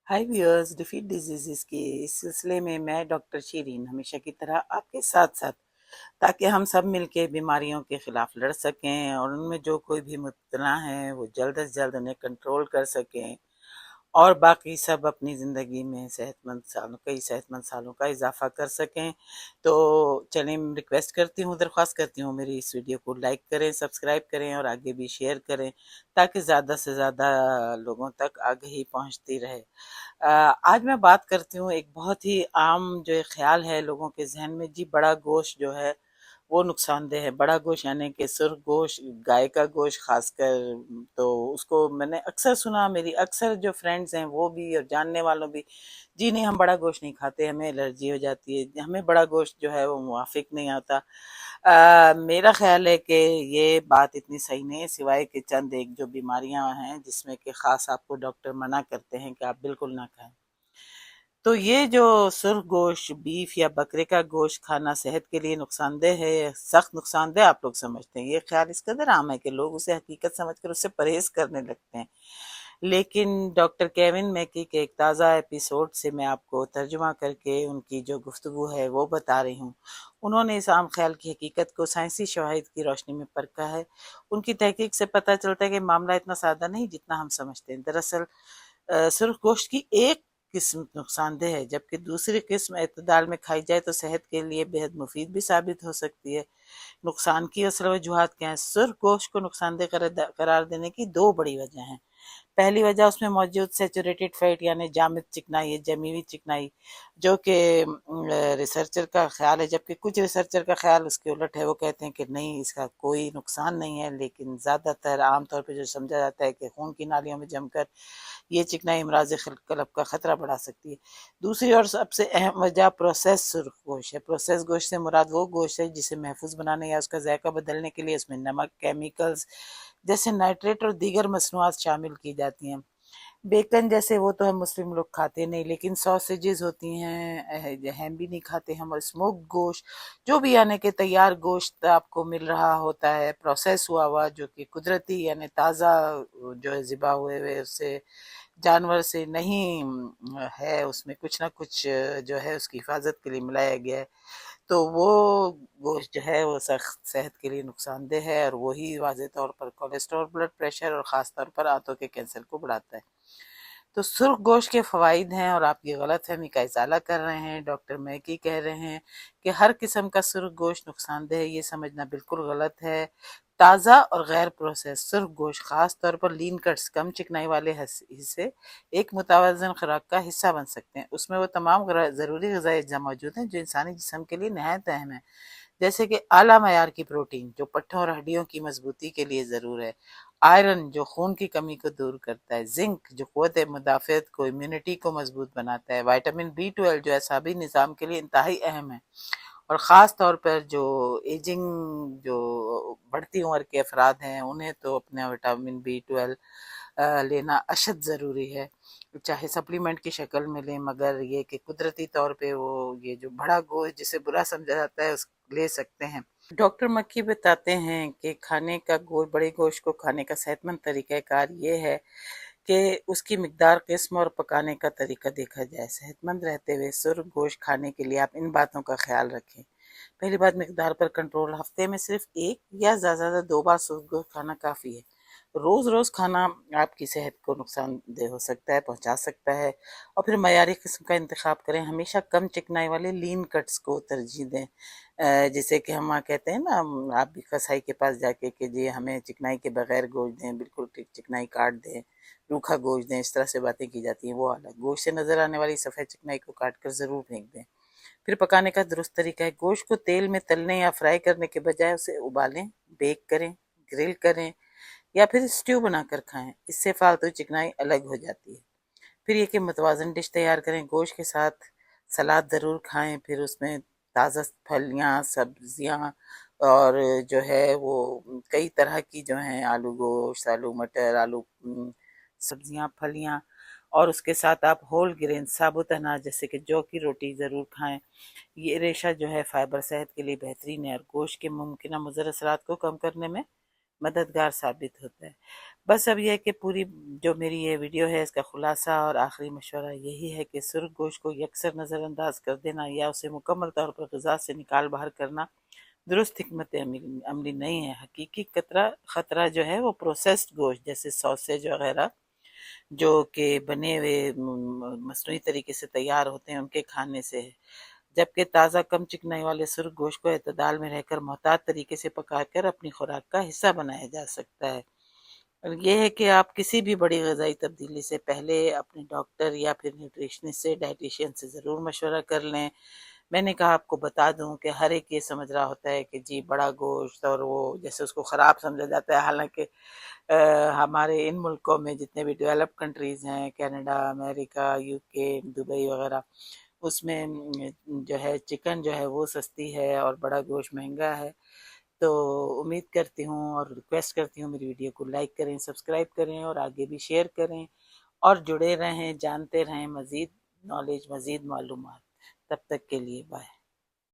हाय viewers, defeat disease के इस सिलसिले में मैं डॉक्टर शीरीन हमेशा की तरह आपके साथ साथ, ताकि हम सब मिलके बीमारियों के खिलाफ लड़ सकें और उनमें जो कोई भी मुब्तला है वो जल्द से जल्द उन्हें कंट्रोल कर सकें और बाकी सब अपनी ज़िंदगी में कई सेहतमंद सालों का इजाफा कर सकें। तो चलें, रिक्वेस्ट करती हूँ, दरख्वास्त करती हूँ, मेरी इस वीडियो को लाइक करें, सब्सक्राइब करें और आगे भी शेयर करें, ताकि ज़्यादा से ज़्यादा लोगों तक आगे ही पहुँचती रहे। आज मैं बात करती हूँ, एक बहुत ही आम जो एक ख्याल है लोगों के जहन में, जी बड़ा गोश्त जो है वो नुकसानदेह है। बड़ा गोश्त यानी कि सुर्ख गोश्त, गाय का गोश्त खासकर, तो उसको मैंने अक्सर सुना, मेरी अक्सर जो फ्रेंड्स हैं वो भी और जानने वालों भी, जी नहीं हम बड़ा गोश्त नहीं खाते, हमें एलर्जी हो जाती है, हमें बड़ा गोश्त जो है वो मुवाफिक नहीं आता। मेरा ख्याल है कि ये बात इतनी सही नहीं है, सिवाय कि चंद एक जो बीमारियां हैं जिसमें कि ख़ास आपको डॉक्टर मना करते हैं कि आप बिल्कुल ना खाएं। तो ये जो सुर्ख गोश्त, बीफ या बकरे का गोश्त खाना सेहत के लिए नुकसानदेह है, सख्त नुकसानदेह आप लोग समझते हैं, ये ख्याल इस कदर आम है कि लोग उसे हकीकत समझकर उससे परहेज करने लगते हैं। लेकिन डॉक्टर केविन मैकी के एक ताज़ा एपिसोड से मैं आपको तर्जुमा करके उनकी जो गुफ्तगू है वो बता रही हूँ। उन्होंने इस आम ख्याल की हकीकत को साइंसी शवाहिद की रोशनी में परखा है। उनकी तहकीक से पता चलता है कि मामला इतना सादा नहीं जितना हम समझते हैं। दरअसल सुर्ख गोश्त की एक किस्म नुकसानदेह है, जबकि दूसरी किस्म एतदाल में खाई जाए तो सेहत के लिए बेहद मुफीद भी साबित हो सकती है। नुकसान की असल वजूहत क्या है? सुर्ख गोश्त को नुकसानदेह करार देने की दो बड़ी वजह हैं। पहली वजह उसमें मौजूद सैचुरेटेड फैट यानी जामिद चिकनाई है, जमी हुई चिकनाई, जो कि रिसर्चर का ख्याल है, जबकि कुछ रिसर्चर का ख्याल उसके उलट है। वो कहते हैं कि नहीं, इसका कोई नुकसान नहीं है, लेकिन ज़्यादातर आमतौर पर जो समझा जाता है कि खून की नालियों में जमकर ये चिकनाई इमराज कलब का खतरा बढ़ा सकती है। दूसरी और सबसे अहम वजह प्रोसेस सुर्ख गोश्त है। प्रोसेस गोश्त से मुराद वो गोश्त है जिसे महफूज बनाने या उसका जायका बदलने के लिए उसमें नमक, केमिकल्स जैसे नाइट्रेट और दीगर मसनूआत शामिल की जाती हैं। बेकन जैसे वो तो हम मुस्लिम लोग खाते नहीं, लेकिन सॉसेजेस होती हैं, हम भी नहीं खाते हम। और स्मोक गोश्त जो भी यानी कि तैयार गोश्त आपको मिल रहा होता है प्रोसेस हुआ हुआ, जो कि कुदरती यानी ताज़ा जो है ज़िबा हुए हुए उससे जानवर से नहीं है, उसमें कुछ ना कुछ जो है उसकी हिफाजत के लिए मिलाया गया है, तो वो गोश्त जो है वो सख्त सेहत के लिए नुकसानदेह है और वही वाज़ेह तौर पर कोलेस्ट्रॉल, ब्लड प्रेशर और ख़ास तौर पर आंतों के कैंसर को बढ़ाता है। तो सुर्ख गोश्त के फ़वाइद हैं और आप ये गलतफ़हमी का इज़ाला कर रहे हैं। डॉक्टर मैकी कह रहे हैं कि हर किस्म का सुर्ख गोश्त नुकसानदेह है, ये समझना बिल्कुल गलत है। ताज़ा और गैर प्रोसेस सुर्ख गोश्त, ख़ास तौर पर लीन कट्स, कम चिकनाई वाले हिस्से एक मुतवाज़न खुराक का हिस्सा बन सकते हैं। उसमें वो तमाम ज़रूरी ग़िज़ाई अज्जा मौजूद हैं जो इंसानी जिस्म के लिए नहायत अहम है, जैसे कि आला मयार की प्रोटीन जो पट्टों और हड्डियों की मजबूती के लिए ज़रूर है, आयरन जो खून की कमी को दूर करता है, जिंक जो क़ुव्वत मुदाफ़अत को, इम्यूनिटी को मजबूत बनाता है, विटामिन B12 जो एसाबी निज़ाम के लिए इंतहाई अहम है और ख़ास तौर पर जो एजिंग, जो बढ़ती उम्र के अफराद हैं, उन्हें तो अपना विटामिन B12 लेना अशद ज़रूरी है, चाहे सप्लीमेंट की शक्ल में लें, मगर ये कि कुदरती तौर पे वो ये जो बड़ा गोश्त जिसे बुरा समझा जाता है उस ले सकते हैं। डॉक्टर मक्की बताते हैं कि खाने का बड़े गोश्त को खाने का सेहतमंद तरीक़ाकार ये है कि उसकी मिकदार, किस्म और पकाने का तरीका देखा जाए। सेहतमंद रहते हुए सुर्ख गोश्त खाने के लिए आप इन बातों का ख्याल रखें। पहली बात, मिकदार पर कंट्रोल। हफ्ते में सिर्फ एक या ज़्यादा से ज़्यादा 2 बार सुर्ख गोश्त खाना काफ़ी है। रोज़ रोज़ खाना आपकी सेहत को नुकसानदेह हो सकता है, पहुंचा सकता है। और फिर मयारी किस्म का इंतखाब करें, हमेशा कम चिकनाई वाले लीन कट्स को तरजीह दें। जैसे कि हम वहाँ कहते हैं ना, आप भी कसाई के पास जाके कि जी हमें चिकनाई के बगैर गोश्त दें, बिल्कुल चिकनाई काट दें, रूखा गोश्त दें, इस तरह से बातें की जाती हैं, वो अलग। गोश्त से नज़र आने वाली सफ़ेद चिकनाई को काट कर ज़रूर फेंक दें। फिर पकाने का दुरुस्त तरीका है, गोश्त को तेल में तलने या फ्राई करने के बजाय उसे उबालें, बेक करें, ग्रिल करें या फिर स्ट्यू बनाकर खाएं। इससे फालतू चिकनाई अलग हो जाती है। फिर ये कि मुतवाज़न डिश तैयार करें, गोश्त के साथ सलाद ज़रूर खाएं, फिर उसमें ताज़ा फलियाँ, सब्जियाँ और जो है वो कई तरह की जो हैं, आलू गोश्त, आलू मटर, आलू सब्जियाँ, फलियाँ, और उसके साथ आप होल ग्रेन साबुत अनाज जैसे कि जौ की रोटी ज़रूर खाएं। ये रेशा जो है फाइबर सेहत के लिए बेहतरीन है और गोश्त के मुमकिन मुज़र असरात को कम करने में मददगार साबित होता है। بس اب یہ ہے کہ پوری جو میری یہ ویڈیو ہے اس کا خلاصہ اور آخری مشورہ یہی ہے کہ سرخ گوشت کو یکسر نظر انداز کر دینا یا اسے مکمل طور پر غذا سے نکال باہر کرنا درست حکمت عملی نہیں ہے۔ حقیقی خطرہ جو ہے وہ پروسیسڈ گوشت جیسے سوسیج وغیرہ جو کہ بنے ہوئے مصنوعی طریقے سے تیار ہوتے ہیں ان کے کھانے سے ہے، جبکہ تازہ کم چکنائی والے سرخ گوشت کو اعتدال میں رہ کر محتاط طریقے سے پکا کر اپنی خوراک کا حصہ بنایا جا سکتا ہے۔ اور یہ ہے کہ آپ کسی بھی بڑی غذائی تبدیلی سے پہلے اپنے ڈاکٹر یا پھر نیوٹریشنسٹ سے ڈائٹیشین سے ضرور مشورہ کر لیں۔ میں نے کہا آپ کو بتا دوں کہ ہر ایک یہ سمجھ رہا ہوتا ہے کہ جی بڑا گوشت اور وہ جیسے اس کو خراب سمجھا جاتا ہے، حالانکہ ہمارے ان ملکوں میں جتنے بھی ڈیولپ کنٹریز ہیں، کینیڈا، امریکہ، یو کے، دبئی وغیرہ، اس میں جو ہے چکن جو ہے وہ سستی ہے اور بڑا گوشت مہنگا ہے۔ تو امید کرتی ہوں اور ریکویسٹ کرتی ہوں میری ویڈیو کو لائک کریں، سبسکرائب کریں اور آگے بھی شیئر کریں اور جڑے رہیں، جانتے رہیں مزید نالج، مزید معلومات۔ تب تک کے لیے بائے۔